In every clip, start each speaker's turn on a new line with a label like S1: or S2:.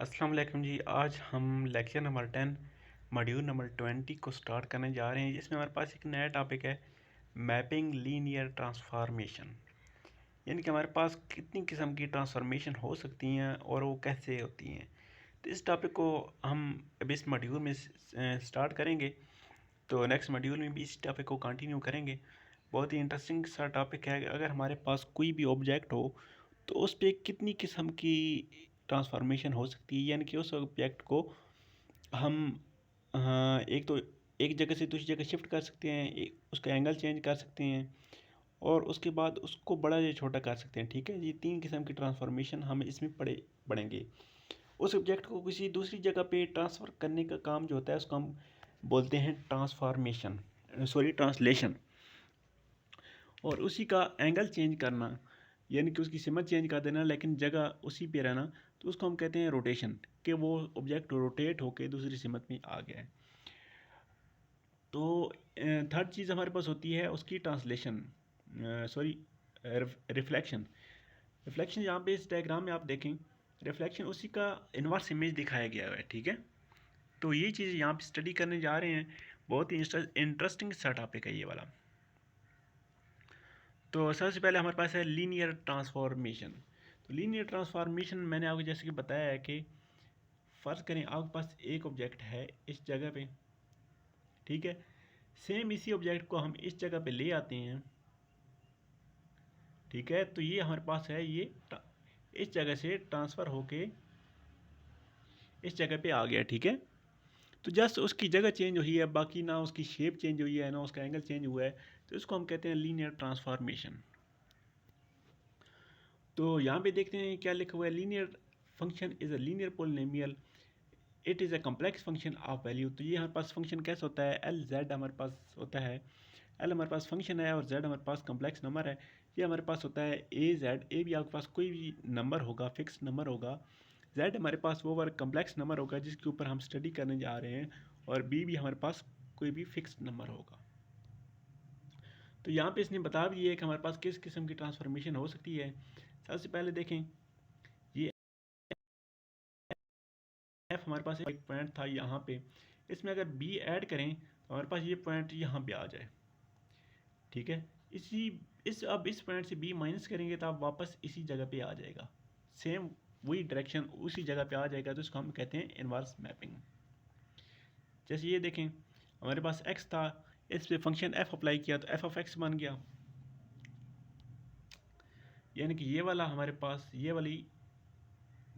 S1: अस्सलाम वालेकुम जी। आज हम लेक्चर नंबर 10 मॉड्यूल नंबर 20 को स्टार्ट करने जा रहे हैं, जिसमें हमारे पास एक नया टॉपिक है मैपिंग लीनियर ट्रांसफॉर्मेशन। यानी कि हमारे पास कितनी किस्म की ट्रांसफॉर्मेशन हो सकती हैं और वो कैसे होती हैं। तो इस टॉपिक को हम अभी इस मॉड्यूल में स्टार्ट करेंगे, तो नेक्स्ट मॉड्यूल में भी इस टॉपिक को कंटिन्यू करेंगे। बहुत ही इंटरेस्टिंग सा टॉपिक है। अगर हमारे पास कोई भी ऑब्जेक्ट हो तो उस पर कितनी किस्म की ट्रांसफॉर्मेशन हो सकती है, यानी कि उस ऑब्जेक्ट को हम एक तो एक जगह से दूसरी जगह शिफ्ट कर सकते हैं, उसका एंगल चेंज कर सकते हैं और उसके बाद उसको बड़ा या छोटा कर सकते हैं। ठीक है, ये तीन किस्म की ट्रांसफॉर्मेशन हम इसमें पढ़ेंगे। उस ऑब्जेक्ट को किसी दूसरी जगह पे ट्रांसफ़र करने का काम जो होता है उसको हम बोलते हैं ट्रांसलेशन। और उसी का एंगल चेंज करना, यानी कि उसकी सिमत चेंज कर देना लेकिन जगह उसी पे रहना, तो उसको हम कहते हैं रोटेशन, कि वो ऑब्जेक्ट रोटेट होकर दूसरी सिमत में आ गया है। तो थर्ड चीज़ हमारे पास होती है उसकी ट्रांसलेशन, सॉरी रिफ्लेक्शन। रिफ्लेक्शन यहाँ पे इस डायग्राम में आप देखें, रिफ्लेक्शन उसी का इन्वर्स इमेज दिखाया गया है। ठीक है, तो ये चीज़ यहाँ पे स्टडी करने जा रहे हैं। बहुत ही इंटरेस्टिंग सा टॉपिक है ये वाला। तो सबसे पहले हमारे पास है लीनियर ट्रांसफॉर्मेशन। तो लीनियर ट्रांसफॉर्मेशन मैंने आपको जैसे कि बताया है कि फ़र्ज़ करें आपके पास एक ऑब्जेक्ट है इस जगह पे। ठीक है, सेम इसी ऑब्जेक्ट को हम इस जगह पे ले आते हैं। ठीक है, तो ये हमारे पास है, ये इस जगह से ट्रांसफ़र होके इस जगह पे आ गया। ठीक है, तो जस्ट उसकी जगह चेंज हुई है, बाकी ना उसकी शेप चेंज हुई है ना उसका एंगल चेंज हुआ है, तो इसको हम कहते हैं लीनियर ट्रांसफॉर्मेशन। तो यहाँ पे देखते हैं क्या लिखा हुआ है, linear function is a linear polynomial, it is a complex function of value. तो ये हमारे पास फंक्शन कैसे होता है, एल जेड हमारे पास होता है। एल हमारे पास फंक्शन है और जेड हमारे पास कम्प्लेक्स नंबर है। ये हमारे पास होता है ए जेड। ए भी आपके पास कोई भी नंबर होगा, फिक्स नंबर होगा। जेड हमारे पास वो वाला कम्प्लेक्स नंबर होगा जिसके ऊपर हम स्टडी करने जा रहे हैं, और बी भी हमारे पास कोई भी फिक्स नंबर होगा। तो यहाँ पे इसने बता भी है कि हमारे पास किस किस्म की ट्रांसफॉर्मेशन हो सकती है। सबसे पहले देखें, ये एफ हमारे पास एक पॉइंट था यहाँ पे, इसमें अगर बी ऐड करें तो हमारे पास ये पॉइंट यहाँ पे आ जाए। ठीक है, अब इस पॉइंट से बी माइनस करेंगे तो आप वापस इसी जगह पे आ जाएगा, सेम वही डायरेक्शन उसी जगह पे आ जाएगा। तो इसको हम कहते हैं इनवर्स मैपिंग। जैसे ये देखें, हमारे पास x था, इस पे फंक्शन f अप्लाई किया तो f ऑफ x बन गया। यानी कि ये वाला हमारे पास ये वाली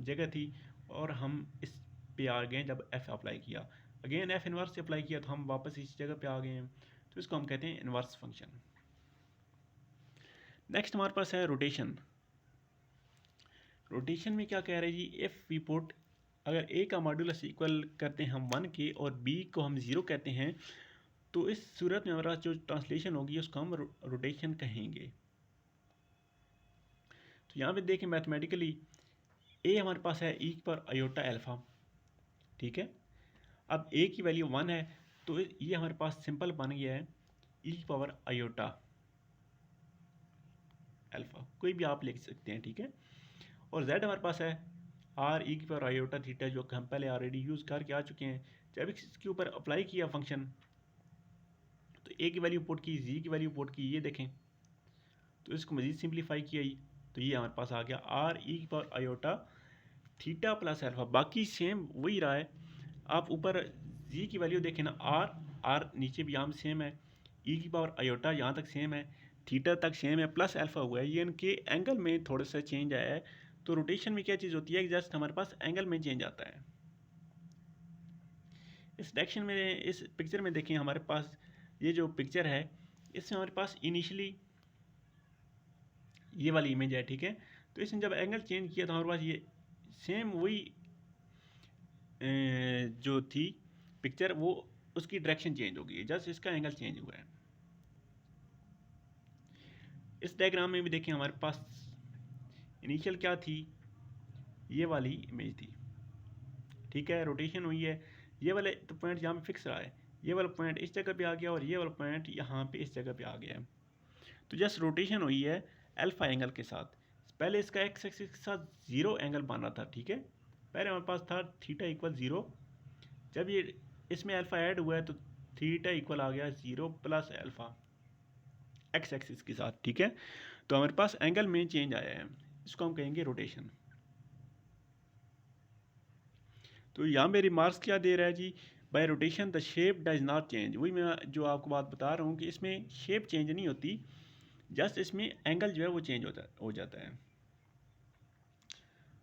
S1: जगह थी और हम इस पे आ गए जब f अप्लाई किया। अगेन f इनवर्स से अप्लाई किया तो हम वापस इस जगह पे आ गए हैं। तो इसको हम कहते हैं इनवर्स फंक्शन। नेक्स्ट हमारे पास है रोटेशन। रोटेशन में क्या कह रहे हैं जी, इफ़ वी पुट, अगर a का मॉड्यूलस इक्वल करते हैं हम 1 के और b को हम 0 कहते हैं, तो इस सूरत में हमारा जो ट्रांसलेशन होगी उसको हम रोटेशन कहेंगे। तो यहाँ पे देखें मैथमेटिकली, a हमारे पास है e पर आयोटा अल्फ़ा। ठीक है, अब a की वैल्यू 1 है तो ये हमारे पास सिंपल बन गया है e पावर आयोटा अल्फ़ा, कोई भी आप लिख सकते हैं। ठीक है, और z हमारे पास है आर ई की पावर आयोटा थीटा, जो कि हम पहले ऑलरेडी यूज़ करके आ चुके हैं। जब इसके ऊपर अप्लाई किया फंक्शन, तो ए की वैल्यू पुट की, जी की वैल्यू पुट की, ये देखें, तो इसको मज़ीद सिंप्लीफाई किया ही, तो ये हमारे पास आ गया आर ई की power iota theta plus alpha. बाकी सेम वही रहा है। आप ऊपर जी की वैल्यू देखें ना, आर आर नीचे भी यहाँ सेम है, ई की पावर आयोटा यहाँ तक सेम है, थीटा तक सेम है, प्लस अल्फ़ा हुआ है। ये इनके एंगल में थोड़ा सा चेंज आया है। तो रोटेशन में क्या चीज़ होती है, जस्ट हमारे पास एंगल में चेंज आता है। इस डायरेक्शन में, इस पिक्चर में देखें, हमारे पास ये जो पिक्चर है इसमें हमारे पास इनिशियली ये वाली इमेज है। ठीक है, तो इसने जब एंगल चेंज किया तो हमारे पास ये सेम वही जो थी पिक्चर, वो उसकी डायरेक्शन चेंज हो गई है, जस्ट इसका एंगल चेंज हुआ है। इस डायग्राम में भी देखें, हमारे पास इनिशियल क्या थी, ये वाली इमेज थी। ठीक है, रोटेशन हुई है, ये वाले तो पॉइंट यहाँ पे फिक्स रहा है, ये वाला पॉइंट इस जगह पे आ गया और ये वाला पॉइंट यहाँ पे इस जगह पे आ गया है। तो जस्ट रोटेशन हुई है अल्फा एंगल के साथ। पहले इसका एक्स एक्सिस के साथ 0 एंगल बन रहा था। ठीक है, पहले हमारे पास था थीटा इक्वल 0, जब ये इसमें अल्फ़ा ऐड हुआ है तो थीटा इक्वल आ गया 0 प्लस अल्फ़ा एक्स एक्सिस के साथ, ठीक है। तो हमारे पास एंगल में चेंज आया है, इसको हम कहेंगे रोटेशन। तो यहाँ पे रिमार्क्स क्या दे रहा है जी, by rotation the shape does not change. वही मैं जो आपको बात बता रहा हूँ कि इसमें शेप चेंज नहीं होती, जस्ट इसमें एंगल जो है वो चेंज हो जाता है।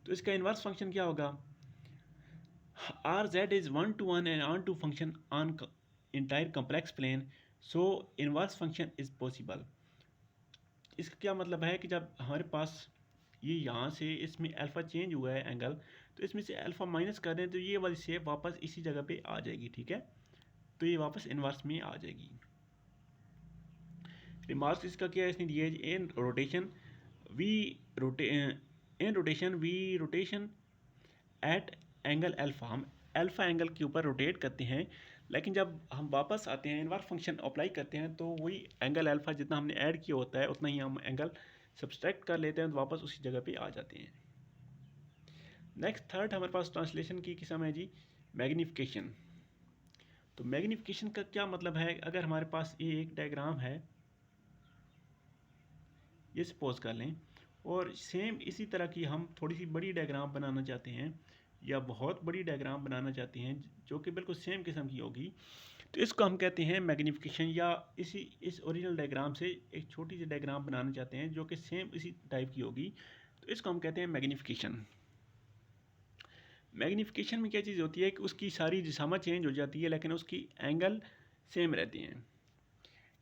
S1: तो इसका इन्वर्स फंक्शन क्या होगा, R Z is 1 to 1 and onto function on entire complex plane, so inverse function is possible. इसका क्या मतलब है कि जब हमारे पास ये यहाँ से इसमें अल्फ़ा चेंज हुआ है एंगल, तो इसमें से अल्फ़ा माइनस कर दें तो ये वाली शेप वापस इसी जगह पे आ जाएगी, ठीक है। तो ये वापस इन्वर्स में आ जाएगी। रिमार्क्स इसका क्या है, इसने दिया है in rotation V rotation at angle alpha, हम अल्फ़ा एंगल के ऊपर रोटेट करते हैं, लेकिन जब हम वापस आते हैं इन्वर्स फंक्शन अप्लाई करते हैं तो वही एंगल अल्फ़ा जितना हमने ऐड किया होता है उतना ही हम एंगल सब्सट्रैक्ट कर लेते हैं, तो वापस उसी जगह पे आ जाते हैं। नेक्स्ट थर्ड हमारे पास ट्रांसलेशन की किस्म है जी, मैग्नीफिकेशन। तो मैग्नीफिकेशन का क्या मतलब है, अगर हमारे पास ये एक डायग्राम है, ये सपोज कर लें, और सेम इसी तरह की हम थोड़ी सी बड़ी डायग्राम बनाना चाहते हैं या बहुत बड़ी डायग्राम बनाना चाहते हैं जो कि बिल्कुल सेम किस्म की होगी, तो इसको हम कहते हैं मैग्नीफिकेशन। या इस ओरिजिनल डायग्राम से एक छोटी सी डायग्राम बनाना चाहते हैं जो कि सेम इसी टाइप की होगी, तो इसको हम कहते हैं मैग्नीफिकेशन। मैग्नीफिकेशन में क्या चीज़ होती है कि उसकी सारी जिसामत चेंज हो जाती है लेकिन उसकी एंगल सेम रहती हैं।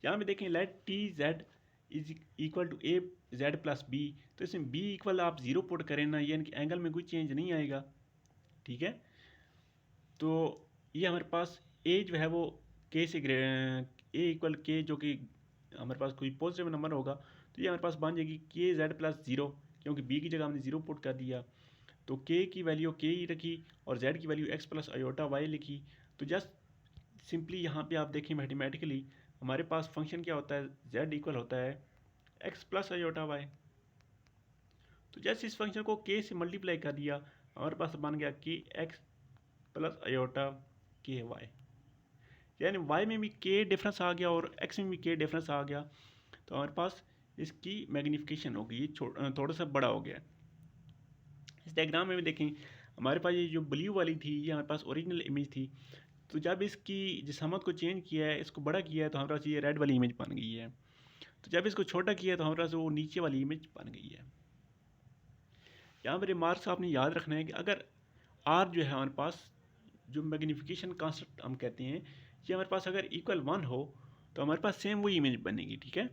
S1: यहाँ पे देखें let T Z is equal to A Z plus B, तो इसमें बी इक्वल आप 0 पुट करें ना, यानी कि एंगल में कोई चेंज नहीं आएगा, ठीक है। तो ये हमारे पास ए जो है वो के से ए इक्वल के, जो कि हमारे पास कोई पॉजिटिव नंबर होगा, तो ये हमारे पास बन जाएगी के जेड प्लस 0, क्योंकि बी की जगह हमने 0 पुट कर दिया, तो के की वैल्यू के ही रखी और जेड की value X plus iota Y लिखी। तो जस्ट सिंपली यहाँ पे आप देखें मैथमेटिकली हमारे पास फंक्शन क्या होता है, जेड इक्वल होता है एक्स प्लस आयोटा वाई। तो जैसे इस फंक्शन को के से मल्टीप्लाई कर दिया, हमारे पास बन गया के एक्स प्लस आयोटा के वाई, यानी वाई में भी के डिफरेंस आ गया और एक्स में भी के डिफरेंस आ गया, तो हमारे पास इसकी मैग्नीफिकेशन होगी, ये थोड़ा सा बड़ा हो गया। इस डायग्राम में भी देखें हमारे पास ये जो ब्लू वाली थी ये हमारे पास ओरिजिनल इमेज थी, तो जब इसकी जिसामत को चेंज किया है, इसको बड़ा किया है, तो हमारे पास ये रेड वाली इमेज बन गई है। तो जब इसको छोटा किया है तो हमारे पास वो नीचे वाली इमेज बन गई है। यहाँ पर रिमार्क्स आपने याद रखना है कि अगर आर जो है हमारे पास जो मैग्नीफिकेशन कॉन्सेप्ट हम कहते हैं, ये हमारे पास अगर इक्वल 1 हो तो हमारे पास सेम वही इमेज बनेगी, ठीक है।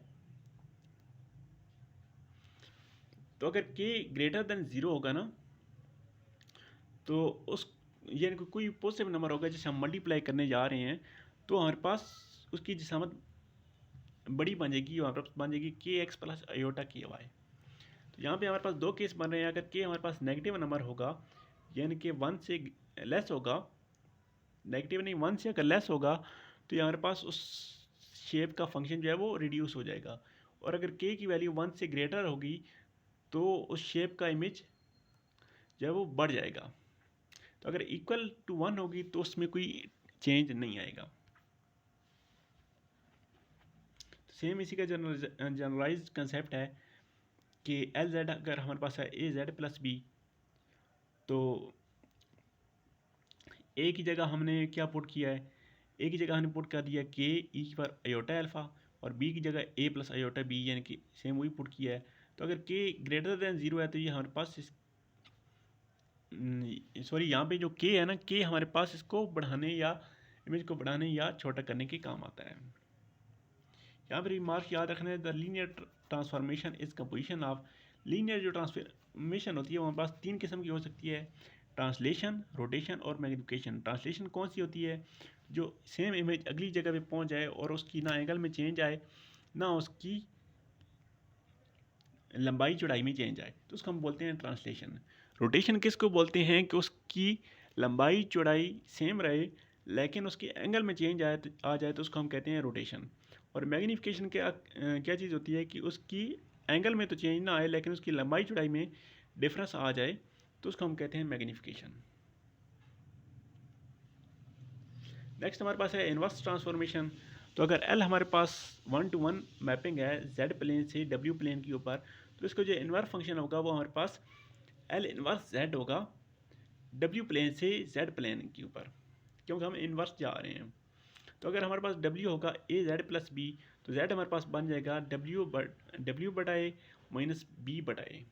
S1: तो अगर के ग्रेटर देन 0 होगा ना, तो उस यानी कोई पॉजिटिव नंबर होगा जिसे हम मल्टीप्लाई करने जा रहे हैं, तो हमारे पास उसकी जिसामत बड़ी बन जाएगी, हमारे पास बन जाएगी के एक्स प्लस आयोटा के वाई। तो यहाँ पे हमारे पास दो केस बन रहे हैं, अगर के हमारे पास नेगेटिव नंबर होगा यानी कि 1 से लेस होगा, नेगेटिव नहीं 1 से अगर लेस होगा, तो ये हमारे पास उस शेप का फंक्शन जो है वो रिड्यूस हो जाएगा, और अगर के की वैल्यू 1 से ग्रेटर होगी तो उस शेप का इमेज जो है वो बढ़ जाएगा। तो अगर इक्वल टू 1 होगी तो उसमें कोई चेंज नहीं आएगा। सेम इसी का जनरलाइज्ड कंसेप्ट है कि एल जेड अगर हमारे पास है ए जेड प्लस बी, तो ए की जगह हमने क्या पुट किया है, ए की जगह हमने पुट कर दिया के ई पर आयोटा अल्फ़ा, और बी की जगह ए प्लस आयोटा बी, यानी कि सेम वही पुट किया है। तो अगर के ग्रेटर देन 0 है तो ये हमारे पास सॉरी यहाँ पे जो के है ना, के हमारे पास इसको बढ़ाने या इमेज को बढ़ाने या छोटा करने के काम आता है। यहाँ पर रिमार्क याद रखना है, the linear transformation is composition of, linear जो ट्रांसफॉर्मेशन होती है वो हमारे पास 3 किस्म की हो सकती है, ट्रांसलेशन, रोटेशन और मैग्नीफिकेशन। ट्रांसलेशन कौन सी होती है, जो सेम इमेज अगली जगह पे पहुंच जाए और उसकी ना एंगल में चेंज आए ना उसकी लंबाई चौड़ाई में चेंज आए, तो उसको हम बोलते हैं ट्रांसलेशन। रोटेशन किसको बोलते हैं कि उसकी लंबाई चौड़ाई सेम रहे लेकिन उसकी एंगल में चेंज आ जाए तो उसको हम कहते हैं रोटेशन। और मैग्नीफिकेशन क्या चीज़ होती है कि उसकी एंगल में तो चेंज ना आए लेकिन उसकी लंबाई चौड़ाई में डिफरेंस आ जाए, तो उसको हम कहते हैं मैग्नीफिकेशन। नेक्स्ट हमारे पास है इन्वर्स ट्रांसफॉर्मेशन। तो अगर एल हमारे पास 1:1 मैपिंग है जेड प्लेन से डब्ल्यू प्लेन के ऊपर, तो इसका जो इन्वर्स फंक्शन होगा वो हमारे पास एल इन्वर्स जेड होगा डब्ल्यू प्लेन से जेड प्लेन के ऊपर, क्योंकि हम इन्वर्स जा रहे हैं। तो अगर हमारे पास डब्ल्यू होगा ए जेड प्लस बी, तो जेड हमारे पास बन जाएगा डब्ल्यू बटा ए माइनस बी बटा ए।